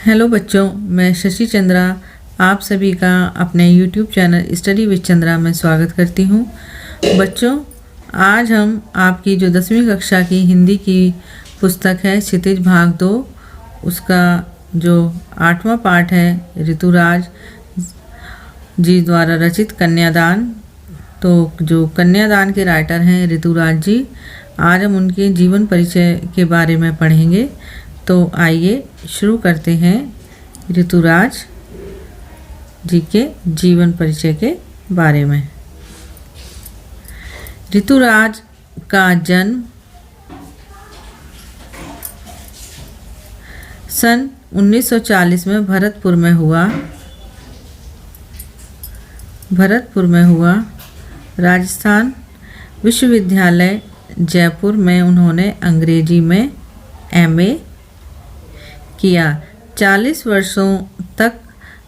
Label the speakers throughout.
Speaker 1: Hello बच्चों, मैं शशि चंद्रा आप सभी का अपने YouTube channel study with Chandra में स्वागत करती हूँ। बच्चों, आज हम आपकी जो 10वीं कक्षा की हिंदी की पुस्तक है क्षितिज भाग 2, उसका जो 8वां पाठ है ऋतुराज जी द्वारा रचित कन्यादान। तो जो कन्यादान के राइटर हैं ऋतुराज जी, आज हम उनके जीवन परिचय के बारे में पढ़ेंगे। तो आइए शुरू करते हैं ऋतुराज जी के जीवन परिचय के बारे में। ऋतुराज का जन्म सन 1940 में भरतपुर में हुआ। राजस्थान विश्वविद्यालय जयपुर में उन्होंने अंग्रेजी में MA किया। 40 वर्षों तक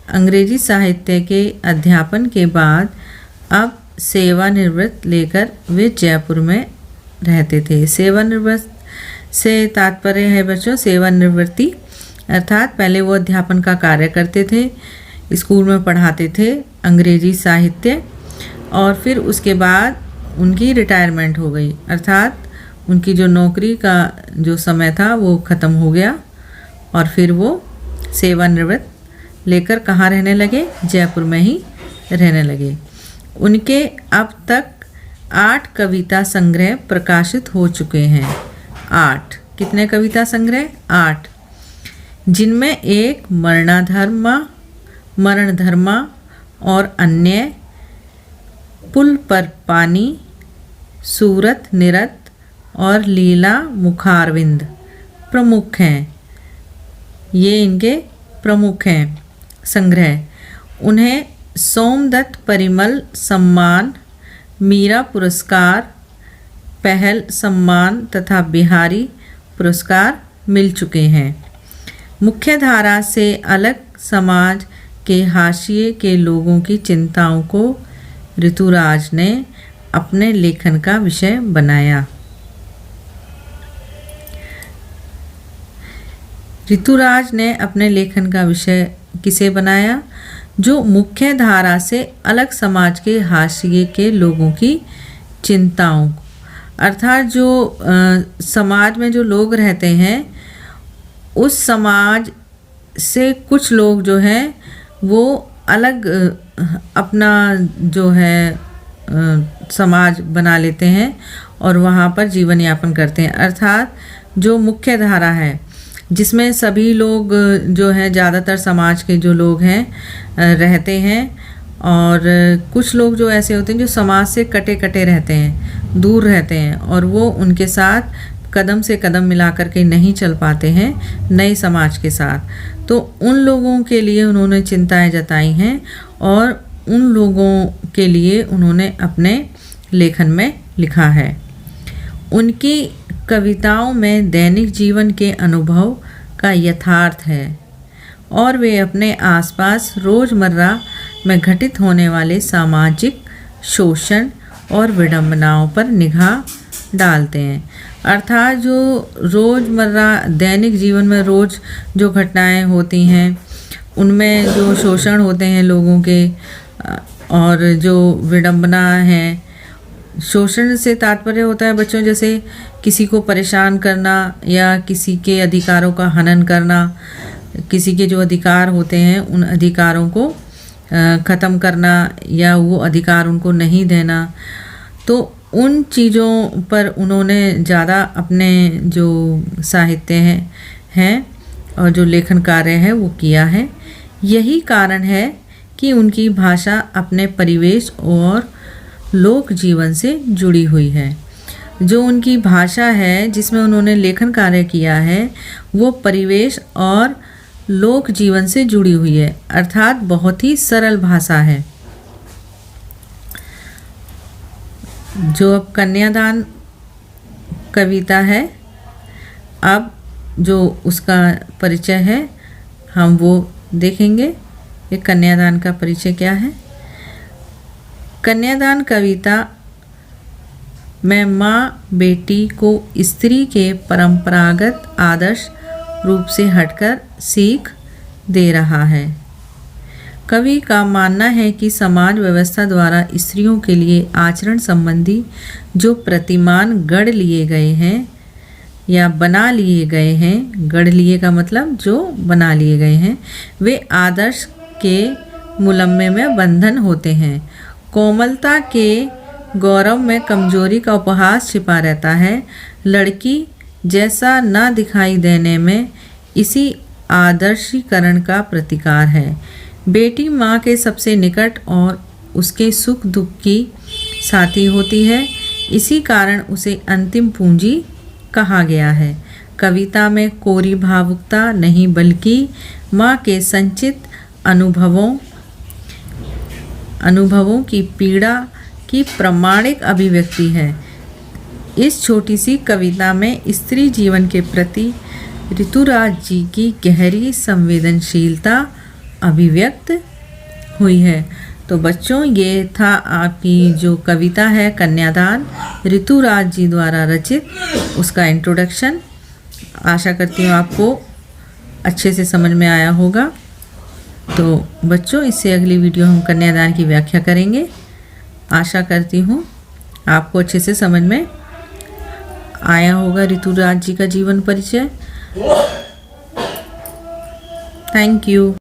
Speaker 1: अंग्रेजी साहित्य के अध्यापन के बाद अब सेवानिवृत्त लेकर वे जयपुर में रहते थे। सेवानिवृत्त से तात्पर्य है बच्चों सेवानिवृत्ति, अर्थात पहले वो अध्यापन का कार्य करते थे, स्कूल में पढ़ाते थे अंग्रेजी साहित्य, और फिर उसके बाद उनकी रिटायरमेंट हो गई, अर्थात उनकी जो नौकरी का जो समय था वो ख़त्म हो गया और फिर वो सेवानिवृत्त लेकर कहाँ रहने लगे, जयपुर में ही रहने लगे। उनके अब तक 8 कविता संग्रह प्रकाशित हो चुके हैं। 8 कितने कविता संग्रह? 8, जिनमें एक मरणधर्मा और अन्य, पुल पर पानी, सूरत निरत और लीला मुखारविंद प्रमुख हैं। ये इनके प्रमुख हैं संग्रह। उन्हें सोमदत्त परिमल सम्मान, मीरा पुरस्कार, पहल सम्मान तथा बिहारी पुरस्कार मिल चुके हैं। मुख्य धारा से अलग समाज के हाशिए के लोगों की चिंताओं को ऋतुराज ने अपने लेखन का विषय बनाया। ऋतुराज ने अपने लेखन का विषय किसे बनाया? जो मुख्य धारा से अलग समाज के हाशिए के लोगों की चिंताओं, अर्थात जो समाज में जो लोग रहते हैं उस समाज से कुछ लोग जो हैं वो अलग अपना जो है समाज बना लेते हैं और वहाँ पर जीवन यापन करते हैं। अर्थात जो मुख्य धारा है जिसमें सभी लोग जो हैं ज़्यादातर समाज के जो लोग हैं रहते हैं, और कुछ लोग जो ऐसे होते हैं जो समाज से कटे कटे रहते हैं, दूर रहते हैं, और वो उनके साथ कदम से कदम मिला कर के नहीं चल पाते हैं नए समाज के साथ। तो उन लोगों के लिए उन्होंने चिंताएं जताई हैं और उन लोगों के लिए उन्होंने अपने लेखन में लिखा है। उनकी कविताओं में दैनिक जीवन के अनुभव का यथार्थ है और वे अपने आसपास रोज़मर्रा में घटित होने वाले सामाजिक शोषण और विडंबनाओं पर निगाह डालते हैं। अर्थात जो रोज़मर्रा दैनिक जीवन में रोज़ जो घटनाएं होती हैं उनमें जो शोषण होते हैं लोगों के और जो विडंबना है, शोषण से तात्पर्य होता है बच्चों जैसे किसी को परेशान करना या किसी के अधिकारों का हनन करना, किसी के जो अधिकार होते हैं उन अधिकारों को ख़त्म करना या वो अधिकार उनको नहीं देना। तो उन चीज़ों पर उन्होंने ज़्यादा अपने जो साहित्य हैं और जो लेखन कार्य है वो किया है। यही कारण है कि उनकी भाषा अपने परिवेश और लोक जीवन से जुड़ी हुई है। जो उनकी भाषा है जिसमें उन्होंने लेखन कार्य किया है वो परिवेश और लोक जीवन से जुड़ी हुई है, अर्थात बहुत ही सरल भाषा है। जो अब कन्यादान कविता है, अब जो उसका परिचय है हम वो देखेंगे। ये कन्यादान का परिचय क्या है? कन्यादान कविता में माँ बेटी को स्त्री के परंपरागत आदर्श रूप से हटकर सीख दे रहा है। कवि का मानना है कि समाज व्यवस्था द्वारा स्त्रियों के लिए आचरण संबंधी जो प्रतिमान गढ़ लिए गए हैं या बना लिए गए हैं, गढ़ लिए का मतलब जो बना लिए गए हैं, वे आदर्श के मुलम्मे में बंधन होते हैं। कोमलता के गौरव में कमजोरी का उपहास छिपा रहता है। लड़की जैसा न दिखाई देने में इसी आदर्शीकरण का प्रतिकार है। बेटी माँ के सबसे निकट और उसके सुख दुख की साथी होती है, इसी कारण उसे अंतिम पूंजी कहा गया है। कविता में कोरी भावुकता नहीं बल्कि माँ के संचित अनुभवों की पीड़ा की प्रामाणिक अभिव्यक्ति है। इस छोटी सी कविता में स्त्री जीवन के प्रति ऋतुराज जी की गहरी संवेदनशीलता अभिव्यक्त हुई है। तो बच्चों, ये था आपकी जो कविता है कन्यादान, ऋतुराज जी द्वारा रचित, उसका इंट्रोडक्शन। आशा करती हूँ आपको अच्छे से समझ में आया होगा। तो बच्चों, इससे अगली वीडियो हम कन्यादान की व्याख्या करेंगे। आशा करती हूँ आपको अच्छे से समझ में आया होगा ऋतुराज जी का जीवन परिचय। Thank you.